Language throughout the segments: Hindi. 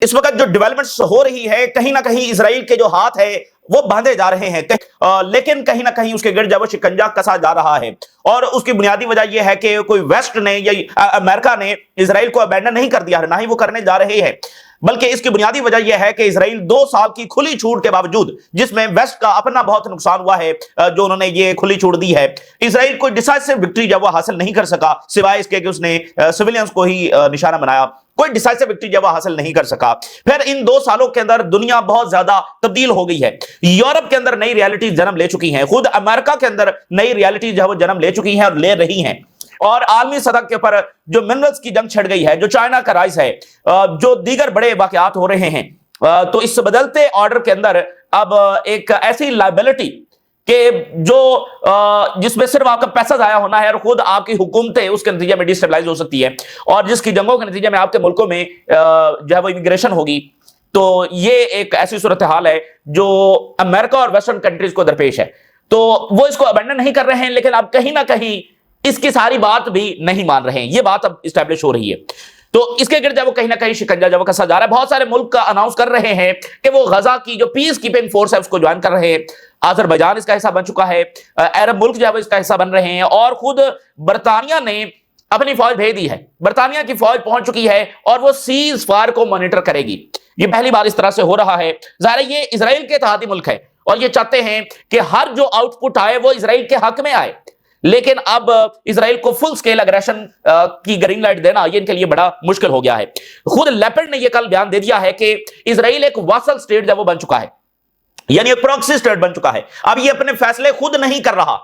इस वक्त जो डेवलपमेंट्स हो रही है, कहीं ना कहीं इसराइल के जो हाथ है वो बांधे जा रहे हैं, लेकिन कहीं ना कहीं उसके गिर्द जब शिकंजा कसा जा रहा है। और उसकी बुनियादी वजह यह है कि कोई वेस्ट ने या अमेरिका ने इसराइल को अबैंडन नहीं कर दिया है, ना ही वो करने जा रहे हैं, बल्कि इसकी बुनियादी वजह यह है कि इसराइल 2 साल की खुली छूट के बावजूद, जिसमें वेस्ट का अपना बहुत नुकसान हुआ है, जो उन्होंने ये खुली छूट दी है, इसराइल कोई डिसाइसिव विक्ट्री जब वो हासिल नहीं कर सका, सिवाय इसके कि उसने सिविलियंस को ही निशाना बनाया, कोई डिसाइसिव विक्ट्री जब वो हासिल नहीं कर सका। फिर इन 2 सालों के अंदर दुनिया बहुत ज्यादा तब्दील हो गई है। यूरोप के अंदर नई रियलिटी जन्म ले चुकी हैं, खुद अमेरिका के अंदर नई रियलिटी जो है वो जन्म ले चुकी हैं और ले रही हैं। और आलमी सतह के ऊपर जो मिनरल्स की जंग छिड़ गई है, जो चाइना का राइज है, जो दीगर बड़े वाकयात हो रहे हैं, तो इस बदलते ऑर्डर के अंदर अब एक ऐसी लायबिलिटी कि जो जिसमें सिर्फ आपका पैसा जाया होना है और खुद आपकी हुकूमतें उसके नतीजे में डिस्टेबलाइज हो सकती है, और जिसकी जंगों के नतीजे में आपके मुल्कों में जो है वो इमिग्रेशन होगी। तो ये एक ऐसी सूरत हाल है जो अमेरिका और वेस्टर्न कंट्रीज को दरपेश है। तो वो इसको अबैंडन नहीं कर रहे हैं, लेकिन अब कहीं ना कहीं इसकी सारी बात भी नहीं मान रहे हैं। ये बात अब इस्टेब्लिश हो रही है। तो इसके गिर्द जब वो कहीं ना कहीं शिकंजा जब कसा जा रहा है, बहुत सारे मुल्क का अनाउंस कर रहे हैं कि वो गजा की जो पीस कीपिंग फोर्स है उसको ज्वाइन कर रहे हैं। अजरबैजान इसका हिस्सा बन चुका है, अरब मुल्क जो है इसका हिस्सा बन रहे हैं, और खुद बरतानिया ने अपनी फौज भेज दी है। बरतानिया की फौज पहुंच चुकी है और वो सीज फायर को मॉनिटर करेगी। ये पहली बार इस तरह से हो रहा है। जाहिर है ये इजराइल के इत्तेहादी मुल्क है और ये चाहते हैं कि हर जो आउटपुट आए वो इजराइल के हक में आए, लेकिन अब इजराइल को फुल स्केल अग्रेशन की ग्रीन लाइट देना ये इनके लिए बड़ा मुश्किल हो गया है। खुद लेपर्ड ने यह कल बयान दे दिया है कि इजराइल एक वासल स्टेट जब वो बन चुका है, यानी एक प्रॉक्सी स्टेट बन चुका है। अब ये अपने फैसले खुद नहीं कर रहा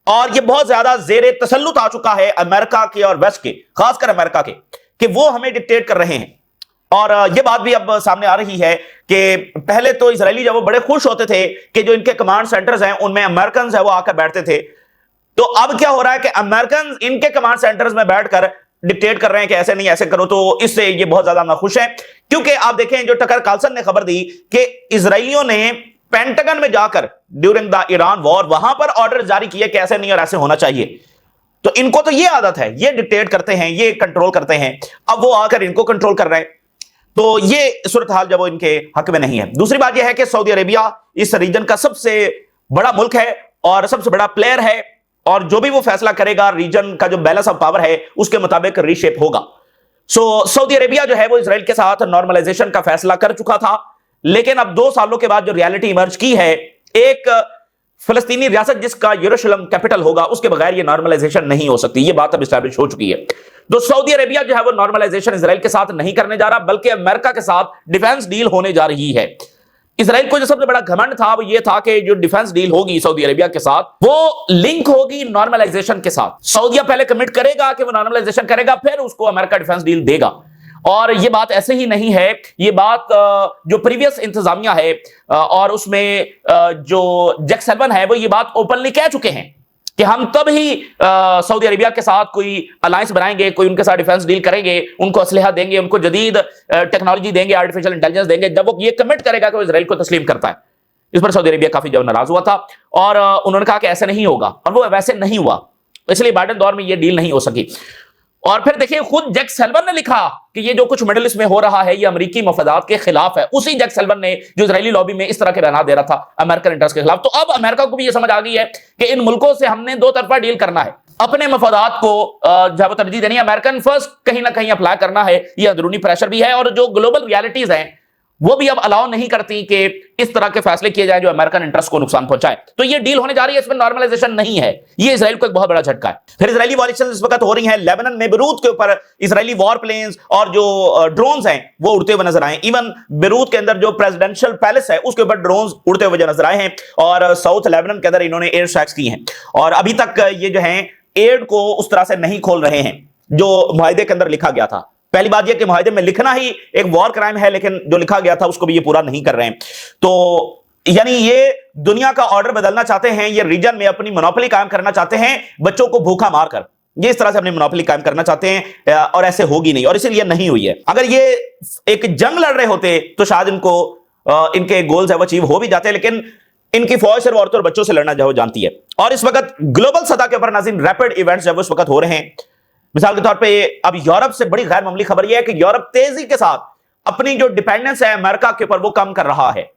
और ये बहुत ज्यादा जेरे तसल्लुत आ चुका है अमेरिका के और वेस्ट के, खासकर अमेरिका के, कि वो हमें डिक्टेट कर रहे हैं। और ये बात भी अब सामने आ रही है कि पहले तो इजरायली जब वो बड़े खुश होते थे कि जो इनके कमांड सेंटर्स हैं उनमें अमेरिकन है वो आकर बैठते थे, तो अब क्या हो रहा है कि अमेरिकन इनके कमांड सेंटर्स में बैठकर डिक्टेट कर रहे हैं कि ऐसे नहीं ऐसे करो। तो इससे ये बहुत ज्यादा नाखुश है, क्योंकि आप देखें जो टकर कार्लसन ने खबर दी कि इजरायलियों ने पेंटागन में जाकर ड्यूरिंग द ईरान वॉर वहां पर ऑर्डर जारी किए कि ऐसे नहीं और ऐसे होना चाहिए। तो इनको तो ये आदत है, ये डिक्टेट करते हैं, ये कंट्रोल करते हैं, अब वो आकर इनको कंट्रोल कर रहे हैं। तो ये सूरत हाल जब वो इनके हक में नहीं है। दूसरी बात यह है कि सऊदी अरेबिया इस रीजन का सबसे बड़ा मुल्क है और सबसे बड़ा प्लेयर है, और जो भी वो फैसला करेगा रीजन का जो बैलेंस ऑफ पावर है उसके मुताबिक रीशेप होगा। सऊदी अरेबिया जो है वो इजराइल के साथ नॉर्मलाइजेशन का फैसला कर चुका था, लेकिन अब 2 सालों के बाद जो रियलिटी इमर्ज की है, एक फलस्तीनी रियासत जिसका यरूशलेम कैपिटल होगा उसके बगैर ये नॉर्मलाइजेशन नहीं हो सकती। ये बात अब एस्टैब्लिश हो चुकी है। तो सऊदी अरेबिया जो है वो नॉर्मलाइजेशन इजराइल के साथ नहीं करने जा रहा, बल्कि अमेरिका के साथ डिफेंस डील होने जा रही है। इजराइल को जो सबसे बड़ा घमंड था वो ये था कि जो डिफेंस डील होगी सऊदी अरेबिया के साथ वो लिंक होगी नॉर्मलाइजेशन के साथ। सऊदीया पहले कमिट करेगा कि वो नॉर्मलाइजेशन करेगा, फिर उसको अमेरिका डिफेंस डील देगा। और ये बात ऐसे ही नहीं है, ये बात जो प्रीवियस इंतजामिया है और उसमें जो जैक सल्वन है वो ये बात ओपनली कह चुके हैं कि हम तब ही सऊदी अरेबिया के साथ कोई अलायंस बनाएंगे, कोई उनके साथ डिफेंस डील करेंगे, उनको असलहा देंगे, उनको जदीद टेक्नोलॉजी देंगे, आर्टिफिशियल इंटेलिजेंस देंगे, जब वो ये कमिट करेगा कि वो इजराइल को तस्लीम करता है। इस पर सऊदी अरेबिया काफी जब नाराज हुआ था और उन्होंने कहा कि ऐसे नहीं होगा, और वो वैसे नहीं हुआ, इसलिए बाइडेन दौर में ये डील नहीं हो सकी। और फिर देखिए खुद जैक सल्वन ने लिखा कि ये जो कुछ मिडिल ईस्ट में हो रहा है ये अमेरिकी मफादात के खिलाफ है। उसी जैक सल्वन ने जो इजरायली लॉबी में इस तरह के बयान दे रहा था अमेरिकन इंटरेस्ट के खिलाफ। तो अब अमेरिका को भी ये समझ आ गई है कि इन मुल्कों से हमने 2 तरफा डील करना है, अपने मफादात को जब तरजीह देनी है, अमेरिकन फर्स्ट कहीं ना कहीं अप्लाई करना है। ये अंदरूनी प्रेशर भी है और जो ग्लोबल रियलिटीज हैं वो भी अब अलाउ नहीं करती कि इस तरह के फैसले किए जाए जो अमेरिकन इंटरेस्ट को नुकसान पहुंचाए। तो ये डील होने जा रही है, इसमें नॉर्मलाइजेशन नहीं है। ये इजराइल को एक बहुत बड़ा झटका है। फिर इजरायली वॉर एक्शन इस वक्त हो रही है लेबनान में, बेरूत के ऊपर इजरायली वॉर प्लेन्स और जो ड्रोन्स हैं वो उड़ते हुए नजर आए। इवन बेरूत के अंदर जो प्रेसिडेंशियल पैलेस है उसके ऊपर ड्रोन्स उड़ते हुए नजर आए हैं और साउथ लेबनान के अंदर इन्होंने एयर स्ट्राइक्स की हैं। और अभी तक ये जो है एड को उस तरह से नहीं खोल रहे हैं जो मुआहिदे के अंदर लिखा गया था। पहली बात यह कि मुआहिदे में लिखना ही एक वॉर क्राइम है, लेकिन जो लिखा गया था उसको भी ये पूरा नहीं कर रहे हैं। तो यानी ये दुनिया का ऑर्डर बदलना चाहते हैं, ये रीजन में अपनी मोनोपोली कायम करना चाहते हैं, बच्चों को भूखा मारकर ये इस तरह से अपनी मोनोपोली कायम करना चाहते हैं, और ऐसे होगी नहीं, और इसीलिए नहीं हुई है। अगर ये एक जंग लड़ रहे होते तो शायद इनको इनके गोल्स है वो अचीव हो भी जाते, लेकिन इनकी फौज सिर्फ औरतों और बच्चों से लड़ना जो जानती है। और इस वक्त ग्लोबल सतह के ऊपर नाज़रीन रैपिड इवेंट्स जब इस वक्त हो रहे हैं। मिसाल के तौर पे अब यूरोप से बड़ी गैर मामूली खबर यह है कि यूरोप तेजी के साथ अपनी जो डिपेंडेंस है अमेरिका के ऊपर वो कम कर रहा है।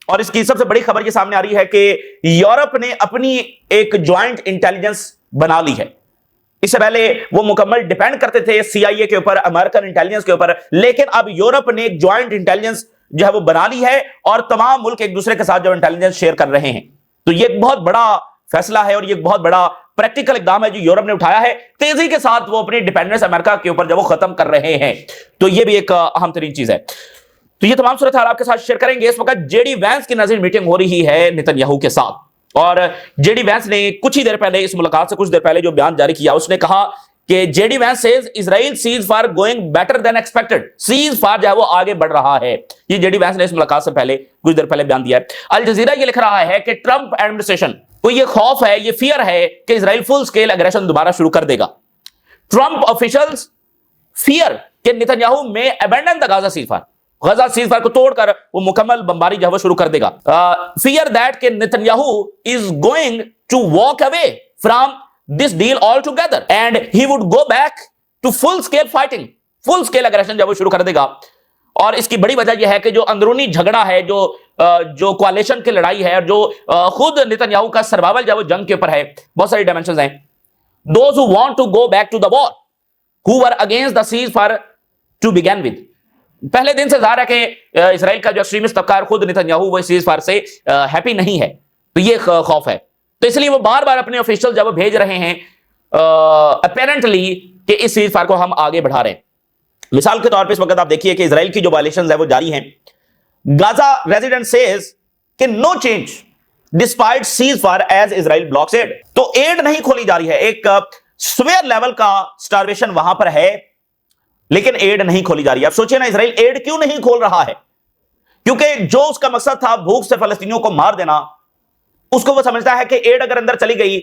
और इसकी सबसे बड़ी खबर ये सामने आ रही है कि यूरोप ने अपनी एक ज्वाइंट इंटेलिजेंस बना ली है। इससे पहले वो मुकम्मल डिपेंड करते थे CIA के ऊपर, अमेरिकन इंटेलिजेंस के ऊपर, लेकिन अब यूरोप ने एक ज्वाइंट इंटेलिजेंस जो है वो बना ली है और तमाम मुल्क एक दूसरे के साथ जो इंटेलिजेंस शेयर कर रहे हैं। तो ये एक बहुत बड़ा फैसला है और ये एक बहुत बड़ा प्रैक्टिकल इकदाम है जो यूरोप ने उठाया है। तेजी के साथ वो अपनी डिपेंडेंस अमेरिका के ऊपर जब वो खत्म कर रहे हैं, तो ये भी एक अहम तरीन चीज है। तो ये तमाम सूरत हाल आपके साथ शेयर करेंगे। इस वक्त जेडी वैंस की नाज़रीन मीटिंग हो रही है नेतन्याहू के साथ, और जेडी वैंस ने कुछ ही देर पहले, इस मुलाकात से कुछ देर पहले जो बयान जारी किया, उसने कहा कि JD Vance says Israel cease fire going better than expected. Cease fire जो है वो आगे बढ़ रहा है। ये जेडी वैंस ने इस मुलाकात से पहले कुछ देर पहले बयान दिया है। अल जजीरा ये लिख रहा है कि ट्रंप एडमिनिस्ट्रेशन को ये खौफ है, ये फियर है कि इजराइल फुल स्केल एग्रेशन दोबारा शुरू कर देगा। ट्रंप ऑफिशियल्स फियर कि Netanyahu may abandon the Gaza ceasefire, Gaza ceasefire को तोड़कर वो मुकम्मल बमबारी जो है वो शुरू कर देगा। फियर दैट कि Netanyahu is going to walk away from this deal altogether and he would go back to full scale fighting, full scale aggression जो वो शुरू कर देगा। और इसकी बड़ी वजह यह है कि जो अंदरूनी झगड़ा है, जो कोalition की लड़ाई है, और जो खुद नेतन्याहू का सर्वाइवल जो वो जंग के ऊपर है, बहुत सारी डायमेंशंस हैं। Those who want to go back to the war who were against the ceasefire to begin with, पहले दिन से जाहिर है कि इजराइल का जो एक्सट्रीमिस्ट तबका है, खुद नेतन्याहू वो सीज फायर से हैप्पी नहीं है। तो ये खौफ है, तो इसलिए वो बार बार अपने ऑफिशियल जब भेज रहे हैं अपेरेंटली कि इस सीज फायर को हम आगे बढ़ा रहे हैं। मिसाल के तौर पे इस वक्त आप देखिए कि इजराइल की जो वायलेशंस है वो जारी हैं। गाजा रेजिडेंट सेज कि no change despite ceasefire as Israel blocks aid. तो एड नहीं खोली जा रही है, एक स्वेयर लेवल का स्टारवेशन वहां पर है, लेकिन एड नहीं खोली जा रही है। अब सोचिए ना, इजराइल एड क्यों नहीं खोल रहा है? क्योंकि जो उसका मकसद था भूख से फलस्तीनियों को मार देना, उसको वो समझता है कि एड अगर अंदर चली गई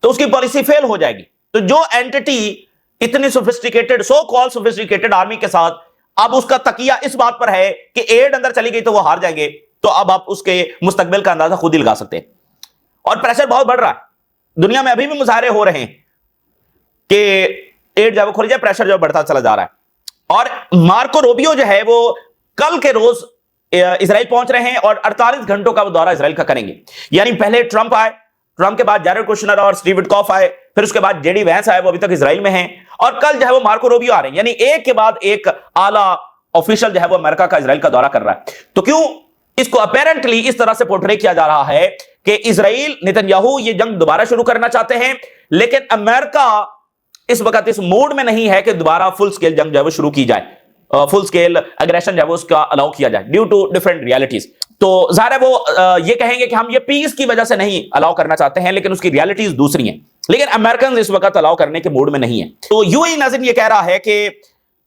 तो उसकी पॉलिसी फेल हो जाएगी। तो जो एंटिटी इतनी सोफिस्टिकेटेड, सो कॉल सोफिस्टिकेटेड आर्मी के साथ, अब उसका तकिया इस बात पर है कि एड अंदर चली गई तो वो हार जाएंगे, तो अब आप उसके मुस्तकबिल का अंदाजा खुद ही लगा सकते हैं। और प्रेशर बहुत बढ़ रहा है, दुनिया में अभी भी मुजाहरे हो रहे हैं कि एड जब खोली जाए, प्रेशर जो बढ़ता चला जा रहा है। और मार्को रूबियो जो है वो कल के रोज इजराइल पहुंच रहे हैं और 48 घंटों का वो दौरा इजराइल का करेंगे। यानी पहले ट्रंप आए, ट्रंप के बाद जैरेड कुशनर और स्टीव विटकॉफ आए, फिर उसके बाद जेडी वैंस आए, वो अभी तक इजराइल में हैं, और कल जो है वो मार्को रूबियो आ रहे हैं। यानी एक के बाद एक आला ऑफिशियल जो है वो अमेरिका का इजराइल का दौरा कर रहा है। तो क्यों इसको अपेरेंटली इस तरह से पोर्ट्रे किया जा रहा है कि इजराइल, नेतन्याहू ये जंग दोबारा शुरू करना चाहते हैं, लेकिन अमेरिका इस वक्त इस मूड में नहीं है कि दोबारा फुल स्केल जंग जो है वो शुरू की जाए, फुल स्केल एग्रेशन जो है वो उसका अलाउ किया जाए, ड्यू टू डिफरेंट रियलिटीज। तो जाहिर है वो ये कहेंगे कि हम ये पीस की वजह से नहीं अलाउ करना चाहते हैं, लेकिन उसकी रियलिटीज दूसरी हैं। लेकिन अमेरिकन इस वक्त अलाउ करने के मूड में नहीं है। तो यूएई नाज़रीन ये कह रहा है कि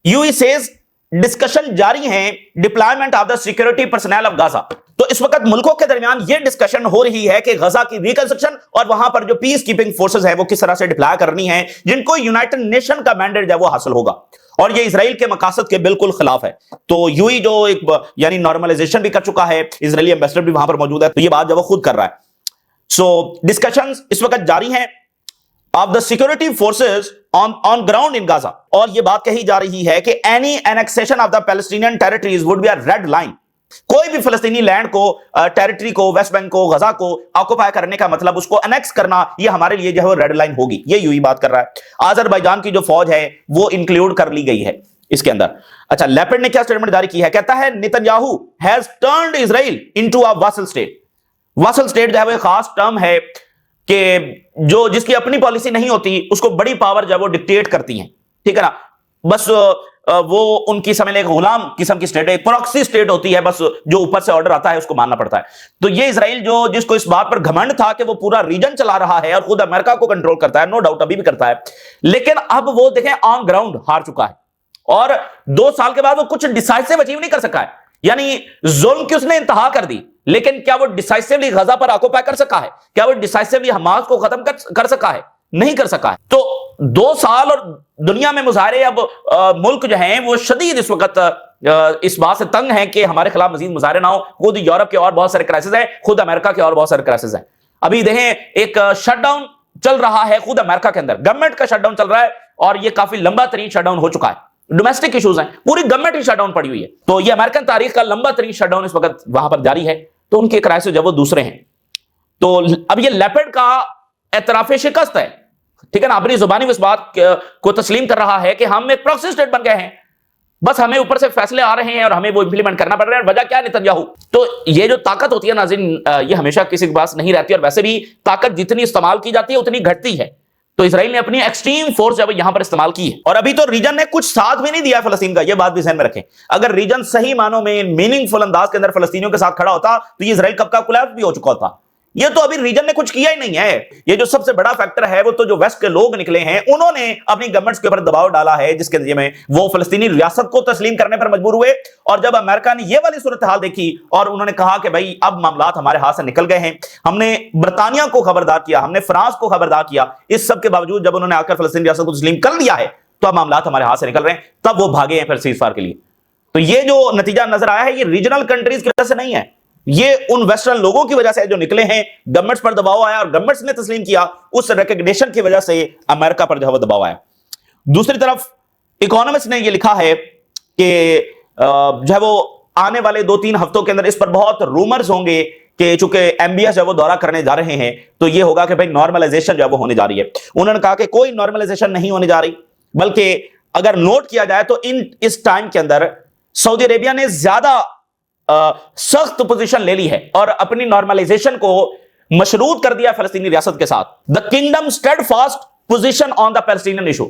यूएई सेज डिस्कशन जारी है deployment of the security personal of Gaza. तो इस वक्त मुल्कों के दरमियान यह डिस्कशन हो रही है कि गजा की रिकंस्ट्रक्शन और वहां पर जो पीस कीपिंग फोर्सेस है वो किस तरह से डिप्लॉय करनी है, जिनको यूनाइटेड नेशन का मैंडेट है वो हासिल होगा। और ये इजराइल के मकासद के बिल्कुल खिलाफ है। तो यूएई जो एक यानी नॉर्मलाइजेशन भी कर चुका है, इजरायली एम्बेसडर भी वहां पर मौजूद है, तो ये बात जब वो खुद कर रहा है। सो डिस्कशंस इस वक्त जारी हैं of the security forces on ground in Gaza, और यह बात कही जा रही है कि any annexation of the Palestinian territories would be a red line. कोई भी फलस्तीनी लैंड को, टेरिटरी को, वेस्ट बैंक को, गजा को ऑक्युपाई करने का मतलब उसको अनेक्स करना, यह हमारे लिए जो है रेड लाइन होगी। ये यूएई बात कर रहा है। अजरबैजान की जो फौज है वो इंक्लूड कर ली गई है इसके अंदर। अच्छा, लेपर्ड ने क्या स्टेटमेंट जारी की है? कहता है Netanyahu has turned Israel into a vassal state. Vassal state जो है वो एक खास टर्म है कि जो जिसकी अपनी पॉलिसी नहीं होती उसको बड़ी पावर जब वो डिक्टेट करती हैं, ठीक है ना। बस वो उनकी समझ लें गुलाम किस्म की स्टेट है, एक प्रॉक्सी स्टेट होती है, बस जो ऊपर से ऑर्डर आता है उसको मानना पड़ता है। तो ये इजराइल जो जिसको इस बात पर घमंड था कि वो पूरा रीजन चला रहा है और खुद अमेरिका को कंट्रोल करता है, नो डाउट अभी भी करता है, लेकिन अब वो देखें ऑन ग्राउंड हार चुका है और 2 साल के बाद वो कुछ डिसाइसिव अचीव नहीं कर सका है। यानी जुल्म की उसने इंतहा कर दी, लेकिन क्या वो डिसाइसिवली गजा पर ऑक्युपाई कर सका है? क्या वो डिसाइसिवली हमास को खत्म कर सका है? नहीं कर सका है। तो 2 साल और दुनिया में मुजाहरे, अब मुल्क जो हैं वो शदीद इस वक्त इस बात से तंग हैं कि हमारे खिलाफ मजीद मुजाहरे ना हो। खुद यूरोप के और बहुत सारे क्राइसिस हैं, खुद अमेरिका के और बहुत सारे क्राइसिस हैं। अभी देखें एक शटडाउन चल रहा है खुद अमेरिका के अंदर, गवर्नमेंट का शटडाउन चल रहा है और ये काफी लंबा तरीन शटडाउन हो चुका है। डोमेस्टिक इश्यूज हैं, पूरी गवर्नमेंट ही शटडाउन पड़ी हुई है। तो ये अमेरिकन तारीख का लंबा तरीन शटडाउन इस वक्त वहां पर जारी है। तो उनके क्राइसिस जो वो दूसरे हैं। तो अब ये लेपर्ड का एतराफे शिकस्त है, ठीक है ना, अपनी जुबानी इस बात को तस्लीम कर रहा है कि हम एक प्रॉक्सी स्टेट बन गए हैं, बस हमें ऊपर से फैसले आ रहे हैं और हमें वो इंप्लीमेंट करना पड़ रहा है। वजह क्या है? नेतन्याहू। तो ये जो ताकत होती है नाज़रीन, ये हमेशा किसी के पास नहीं रहती, और वैसे भी ताकत जितनी इस्तेमाल की जाती है उतनी घटती है। तो इजराइल ने अपनी एक्सट्रीम फोर्स जब यहां पर इस्तेमाल की है, और अभी तो रीजन ने कुछ साथ भी नहीं दिया फलस्तीन का, यह बात भी ध्यान में रखें। अगर रीजन सही मानों में मीनिंगफुल अंदाज के अंदर फलस्तीनियों के साथ खड़ा होता तो ये इजराइल कब का कोलैप्स भी हो चुका होता। ये तो अभी रीजन ने कुछ किया ही नहीं है। ये जो सबसे बड़ा फैक्टर है वो तो जो वेस्ट के लोग निकले हैं, उन्होंने अपनी गवर्नमेंट्स के ऊपर दबाव डाला है, जिसके नतीजे में वो फलस्तीनी रियासत को तस्लीम करने पर मजबूर हुए। और जब अमेरिका ने ये वाली सूरत हाल देखी और उन्होंने कहा कि भाई अब मामलात हमारे हाथ से निकल गए हैं, हमने बरतानिया को खबरदार किया, हमने फ्रांस को खबरदार किया, इस सब के बावजूद जब उन्होंने आकर फलस्तीनी रियासत को तस्लीम कर लिया है तो अब मामलात हमारे हाथ से निकल रहे हैं, तब वो भागे हैं फिर सीज़फायर के लिए। तो ये जो नतीजा नजर आया है ये रीजनल कंट्रीज की वजह से नहीं है, ये उन वेस्टर्न लोगों की वजह से जो निकले हैं, गवर्नमेंट्स पर दबाव आया और गवर्नमेंट्स ने तस्लीम किया, उस रिकग्निशन की वजह से अमेरिका पर जो है दबाव आया। दूसरी तरफ इकोनॉमिस्ट ने यह लिखा है कि जो है वो आने वाले 2-3 हफ्तों के अंदर इस पर बहुत रूमर्स होंगे कि चूंकि एमबीएस जो वो दौरा करने जा रहे हैं तो ये होगा कि भाई नॉर्मलाइजेशन जो है वो होने जा रही है। उन्होंने कहा कि कोई नॉर्मलाइजेशन नहीं होने जा रही, बल्कि अगर नोट किया जाए तो इस टाइम के अंदर सऊदी अरेबिया ने ज्यादा सख्त पोजीशन ले ली है और अपनी नॉर्मलाइजेशन को मशरूत कर दिया फलस्तीनी रियासत के साथ। The kingdom stayed fast position on the Palestinian issue.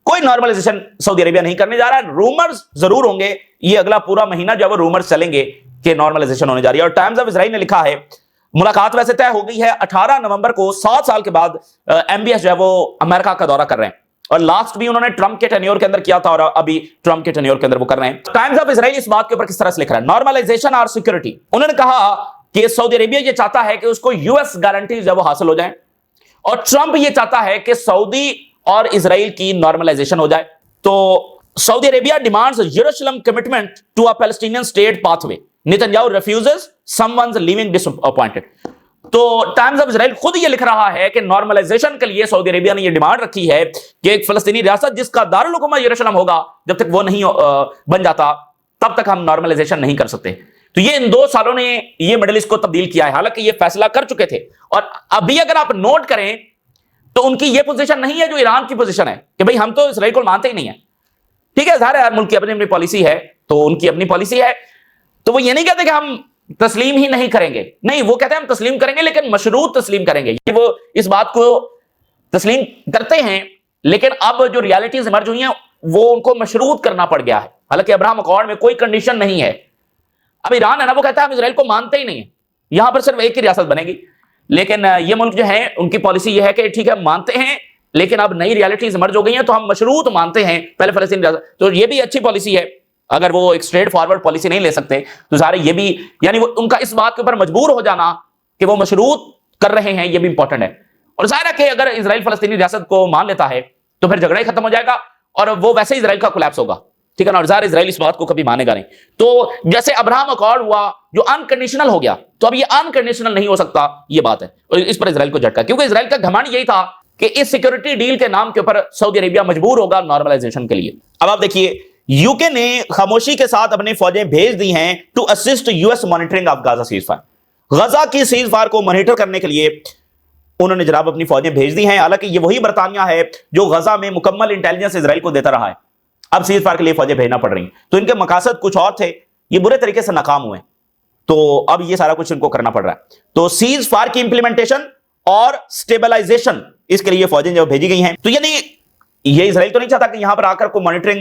कोई नॉर्मलाइजेशन सऊदी अरेबिया नहीं करने जा रहा है। रूमर्स जरूर होंगे, ये अगला पूरा महीना जब रूमर्स चलेंगे कि नॉर्मलाइजेशन होने जा रही है। और टाइम्स ऑफ इजराइल ने लिखा है मुलाकात वैसे तय हो गई है 18 नवंबर को, 7 साल के बाद एमबीएस जो है वो अमेरिका का दौरा कर रहे हैं, और लास्ट भी उन्होंने ट्रंप के टेन्योर के अंदर किया था और अभी ट्रंप के टेन्योर के अंदर वो कर रहे हैं। टाइम्स ऑफ इजराइल इस बात के ऊपर किस तरह से लिख रहा है, नॉर्मलाइजेशन और सिक्योरिटी। उन्होंने कहा कि सऊदी अरेबिया ये चाहता है कि उसको यूएस गारंटी जब वो हासिल हो जाए, और ट्रंप ये चाहता है कि सऊदी और इजराइल की नॉर्मलाइजेशन हो जाए। तो Saudi Arabia demands Jerusalem commitment to a Palestinian state pathway, Netanyahu refuses, someone's leaving disappointed. तो टाइम्स ऑफ इजराइल खुद ये लिख रहा है कि नॉर्मलाइजेशन के लिए सऊदी अरेबिया ने ये डिमांड रखी है कि एक फलस्तीनी रियासत जिसका दारुल हुकूमत यरूशलेम होगा, जब तक वो नहीं बन जाता तब तक हम नॉर्मलाइजेशन नहीं कर सकते। तो ये इन 2 सालों ने ये मिडिल ईस्ट को तब्दील किया है, हालांकि ये फैसला कर चुके थे। और अभी अगर आप नोट करें तो उनकी ये पोजीशन नहीं है जो ईरान की पोजीशन है कि भाई हम तो इजराइल को मानते ही नहीं है। ठीक है, ज़ाहिर है हर मुल्क की अपनी अपनी पॉलिसी है, तो उनकी अपनी पॉलिसी है, तो वो ये नहीं कहते कि हम तस्लीम ही नहीं करेंगे, नहीं, वो कहते हैं हम तस्लीम करेंगे लेकिन मशरूत तस्लीम करेंगे। वो इस बात को तस्लीम करते हैं, लेकिन अब जो रियलिटीज इमर्ज हुई हैं वो उनको मशरूत करना पड़ गया है। हालांकि अब्राहम अकॉर्ड में कोई कंडीशन नहीं है। अब ईरान है ना, वो कहता है हम इजराइल को मानते ही नहीं है, यहां पर सिर्फ एक ही रियासत बनेगी। लेकिन ये मुल्क जो है उनकी पॉलिसी ये है कि ठीक है मानते हैं, लेकिन अब नई रियलिटीज इमर्ज हो गई हैं तो हम मशरूत मानते हैं पहले फलस्तीन रियासत। तो ये भी अच्छी पॉलिसी है। अगर वो एक स्ट्रेट फॉरवर्ड पॉलिसी नहीं ले सकते तो सारे ये भी, यानी वो उनका इस बात के ऊपर मजबूर हो जाना कि वो मशरूत कर रहे हैं, ये भी इंपॉर्टेंट है। और जाहिर है कि अगर इजराइल फलस्तीनी रियासत को मान लेता है तो फिर झगड़ा ही खत्म हो जाएगा और वो वैसे इजराइल का कोलैप्स होगा, ठीक है ना। और जाहिर इजराइल इस बात को कभी मानेगा नहीं। तो जैसे अब्राहम अकॉर्ड हुआ जो अनकंडीशनल हो गया, तो अब ये अनकंडीशनल नहीं हो सकता, ये बात है। और इस पर इजराइल को झटका, क्योंकि इजराइल का घमंड यही था कि इस सिक्योरिटी डील के नाम के ऊपर सऊदी अरेबिया मजबूर होगा नॉर्मलाइजेशन के लिए। अब आप देखिए, यूके ने खामोशी के साथ अपनी फौजें भेज दी हैं to assist US monitoring of Gaza ceasefire. Gaza की सीज़फायर को मॉनिटर करने के लिए उन्होंने जनाब अपनी फौजें भेज दी हैं। हालांकि ये वही बरतानिया है जो गाजा में मुकम्मल इंटेलिजेंस इजराइल को देता रहा है, अब सीज़फायर के लिए फौजें भेजना पड़ रही। तो इनके मकासद कुछ और थे, ये बुरे तरीके से नाकाम हुए, तो अब ये सारा कुछ इनको करना पड़ रहा है। तो सीज़फायर की इंप्लीमेंटेशन और स्टेबलाइजेशन, इसके लिए फौजें जो भेजी गई हैं। तो यानी ये इजराइल तो नहीं चाहता कि यहां पर आकर को मॉनिटरिंग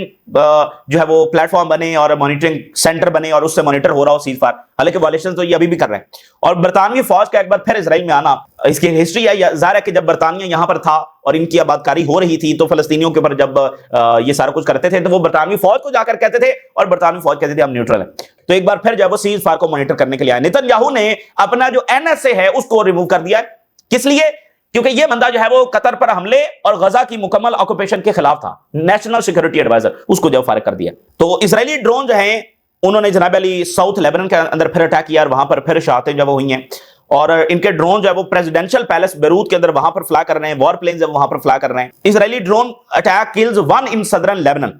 जो है वो प्लेटफॉर्म बने और मॉनिटरिंग सेंटर बने और उससे मॉनिटर हो रहा हो सीज़फायर। हालांकि वायलेशन तो ये अभी भी कर रहे हैं। और बरतानवी फौज का एक बार फिर इजराइल में आना, इसकी हिस्ट्री है, जाहिर है कि जब बरतानिया यहां पर था और इनकी आबादकारी हो रही थी तो फलस्तीनियों के ऊपर जब ये सारा कुछ करते थे तो वो बरतानवी फौज को जाकर कहते थे और बरतानवी फौज कहते थे हम न्यूट्रल है। तो एक बार फिर जब वो सीज़फायर को मॉनिटर करने के लिए आए, नेतन्याहू ने अपना जो एनएसए है उसको रिमूव कर दिया। किस लिए? क्योंकि यह बंदा जो है वो कतर पर हमले और गजा की मुकम्मल ऑक्यूपेशन के खिलाफ था, नेशनल सिक्योरिटी एडवाइजर, उसको जो फारिग कर दिया। तो इजरायली ड्रोन जो हैं उन्होंने जनाब अली साउथ लेबनान के अंदर फिर अटैक किया और वहां पर फिर शहादतें जब हुई हैं। और इनके ड्रोन जो है वो प्रेसिडेंशियल पैलेस बेरूत के अंदर वहां पर फ्लाई कर रहे हैं, वॉर प्लेन जब वहां पर फ्लाई कर रहे हैं। Israeli drone attack kills 1 in southern Lebanon.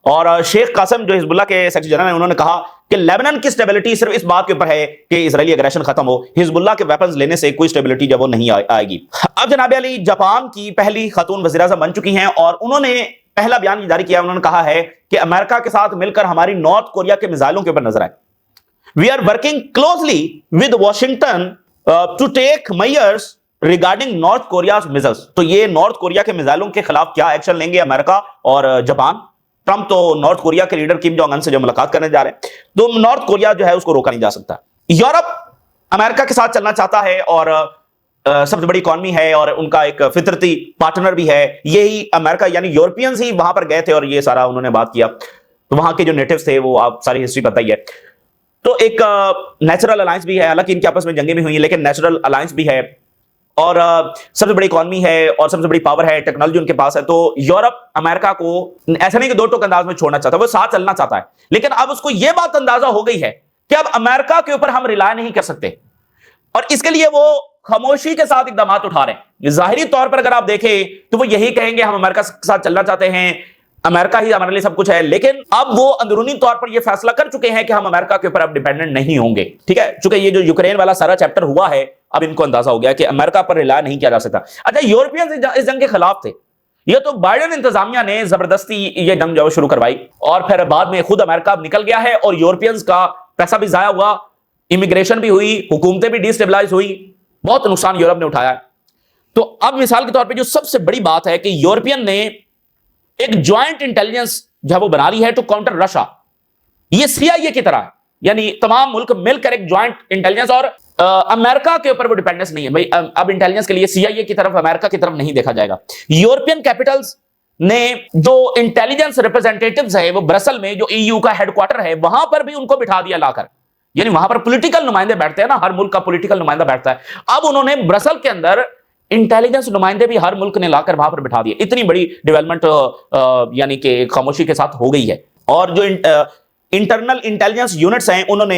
और शेख कासिम जो हिजबुल्लाह के सेक्रेटरी जनरल हैं, उन्होंने कहा कि लेबनान की स्टेबिलिटी सिर्फ इस बात के ऊपर है कि इजरायली एग्रेशन खत्म हो, हिजबुल्लाह के वेपन्स लेने से कोई स्टेबिलिटी जब वो नहीं आएगी। अब जनाब अली जापान की पहली खातून वज़ीर-ए-आज़म बन चुकी हैं और उन्होंने पहला बयान जारी किया। उन्होंने कहा है कि अमेरिका के साथ मिलकर हमारी नॉर्थ कोरिया के मिसाइलों के ऊपर नजर आए। We are working closely with Washington to take measures regarding North Korea missiles. तो ये नॉर्थ कोरिया के मिसाइलों के खिलाफ क्या एक्शन लेंगे अमेरिका और जापान। ट्रंप तो नॉर्थ कोरिया के लीडर किम जोंग उन से जो मुलाकात करने जा रहे हैं, तो नॉर्थ कोरिया जो है उसको रोका नहीं जा सकता। यूरोप अमेरिका के साथ चलना चाहता है और सबसे बड़ी इकॉनमी है और उनका एक फितरती पार्टनर भी है। यही अमेरिका यानी यूरोपियंस ही वहां पर गए थे और ये सारा उन्होंने बात किया। तो वहां के जो नेटिव्स थे वो आप सारी हिस्ट्री पता ही है। तो एक नेचुरल अलायंस भी है, हालांकि इनके आपस में जंगें भी हुई हैं, लेकिन नेचुरल अलायंस भी है और सबसे बड़ी इकॉनमी है और सबसे बड़ी पावर है, टेक्नोलॉजी उनके पास है। तो यूरोप अमेरिका को ऐसा नहीं कि दो टोक अंदाज में छोड़ना चाहता, वो साथ चलना चाहता है। लेकिन अब उसको यह बात अंदाजा हो गई है कि अब अमेरिका के ऊपर हम रिलाय नहीं कर सकते और इसके लिए वो खामोशी के साथ इकदाम उठा रहे हैं। जाहिरी तौर पर अगर आप देखें तो वो यही कहेंगे हम अमेरिका के साथ चलना चाहते हैं, अमेरिका ही हमारे लिए सब कुछ है। लेकिन अब वो अंदरूनी तौर पर ये फैसला कर चुके हैं कि हम अमेरिका के ऊपर अब डिपेंडेंट नहीं होंगे। ठीक है, चूंकि ये जो यूक्रेन वाला सारा चैप्टर हुआ है, अब इनको अंदाजा हो गया कि अमेरिका पर रिलाय नहीं किया जा सकता। अच्छा, यूरोपियंस इस जंग के खिलाफ थे। ये तो बाइडेन इंतजामिया ने जबरदस्ती ये जंग जो शुरू करवाई और फिर बाद में खुद अमेरिका निकल गया है और यूरोपियंस का पैसा भी जाया हुआ, इमिग्रेशन भी हुई, हुकूमतें भी डिस्टेबलाइज हुई, बहुत नुकसान यूरोप ने उठाया। तो अब मिसाल के तौर पर जो सबसे बड़ी बात है कि यूरोपियन ने एक ज्वाइंट इंटेलिजेंस जो है वो बना ली है टू काउंटर रशिया। ये सीआईए की तरह है, यानी तमाम मुल्क मिलकर एक ज्वाइंट इंटेलिजेंस और अमेरिका के ऊपर वो डिपेंडेंस नहीं है भाई। अब इंटेलिजेंस के लिए सीआईए की तरफ, अमेरिका की तरफ नहीं देखा जाएगा। यूरोपियन कैपिटल्स ने जो इंटेलिजेंस रिप्रेजेंटेटिव्स है वो ब्रसल में जो ईयू का हेडक्वार्टर है वहां पर भी उनको बिठा दिया लाकर, यानी वहां पर पॉलिटिकल नुमाइंदे बैठते हैं ना, हर मुल्क का पॉलिटिकल नुमाइंदा बैठता है। अब उन्होंने ब्रसल के अंदर इंटेलिजेंस नुमाइंदे भी हर मुल्क ने लाकर वहां पर बिठा दिए। इतनी बड़ी डेवलपमेंट यानी कि खामोशी के साथ हो गई है। और जो इंटरनल इंटेलिजेंस यूनिट्स हैं उन्होंने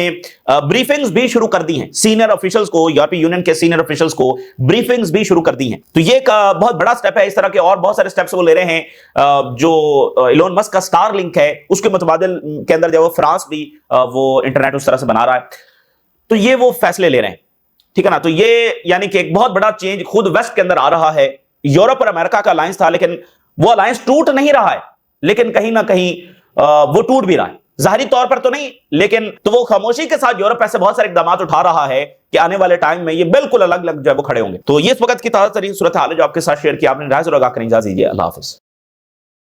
ब्रीफिंग्स भी शुरू कर दी हैं सीनियर ऑफिशियल्स को, यूरोपीय यूनियन के सीनियर ऑफिशियल्स को ब्रीफिंग्स भी शुरू कर दी हैं। तो ये एक बहुत बड़ा स्टेप है। इस तरह के और बहुत सारे स्टेप्स वो ले रहे हैं। जो इलोन मस्क का स्टार लिंक है उसके मुतबादिल के अंदर जो फ्रांस भी वो इंटरनेट उस तरह से बना रहा है। तो ये वो फैसले ले रहे हैं, ठीक है ना। तो ये यानी कि एक बहुत बड़ा चेंज खुद वेस्ट के अंदर आ रहा है। यूरोप और अमेरिका का अलायंस था, लेकिन वो अलायंस टूट नहीं रहा है, लेकिन कहीं ना कहीं वो टूट भी रहा है। जाहिरी तौर पर तो नहीं, लेकिन तो वो खामोशी के साथ यूरोप ऐसे बहुत सारे इकदाम उठा रहा है कि आने वाले टाइम में ये बिल्कुल अलग अलग जो है वो खड़े होंगे। तो ये इस वक्त की ताजा तरीन सूरत हाल है जो आपके साथ शेयर किया। आपने राय जरूर आगा करें। इजाजत दीजिए, अल्लाह हाफिज।